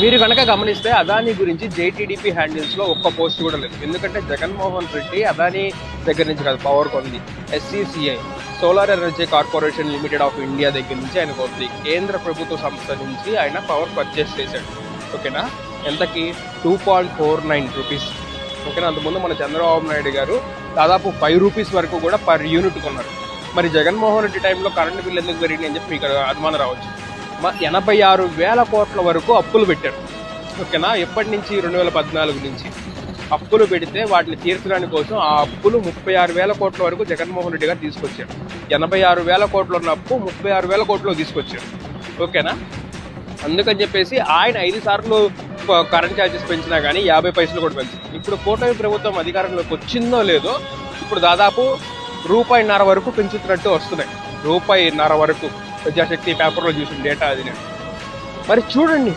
మీరు కనుక గమనిస్తే అదానీ గురించి జేటీడీపీ హ్యాండిల్స్లో ఒక్క పోస్ట్ కూడా లేదు. ఎందుకంటే జగన్మోహన్ రెడ్డి అదానీ దగ్గర నుంచి కాదు పవర్ కొంది, SCCI solar energy corporation limited of India దగ్గర నుంచి ఆయన కొంది. కేంద్ర ప్రభుత్వ సంస్థ నుంచి ఆయన పవర్ పర్చేస్ చేశాడు. ఓకేనా, ఎంతకి 2.49 రూపీస్. ఓకేనా, అంతకుముందు మన చంద్రబాబు నాయుడు గారు దాదాపు 5 రూపీస్ వరకు కూడా పర్ యూనిట్ కొన్నారు. మరి జగన్మోహన్ రెడ్డి టైంలో కరెంటు బిల్లు ఎందుకు పెరిగింది అని చెప్పి మీకు అనుమానం రావచ్చు. 86,000 కోట్ల వరకు అప్పులు పెట్టారు. ఓకేనా, ఎప్పటి నుంచి 2014 నుంచి అప్పులు పెడితే వాటిని తీర్చడానికి కోసం ఆ అప్పులు 36,000 కోట్ల వరకు జగన్మోహన్ రెడ్డి గారు తీసుకొచ్చారు. 86,000 కోట్లు ఉన్న అప్పు 36,000 కోట్లు తీసుకొచ్చారు. ఓకేనా, అందుకని చెప్పేసి ఆయన 5 సార్లు కరెంట్ ఛార్జెస్ పెంచినా కానీ 50 పైసలు కూడా పెంచారు. ఇప్పుడు కూటమి ప్రభుత్వం అధికారంలోకి వచ్చిందో లేదో ఇప్పుడు దాదాపు ₹1.5 వరకు పెంచుతున్నట్టు వస్తున్నాయి. ₹1.5 వరకు ప్రజాశక్తి పేపర్లో చూసిన డేటా అది. నేను మరి చూడండి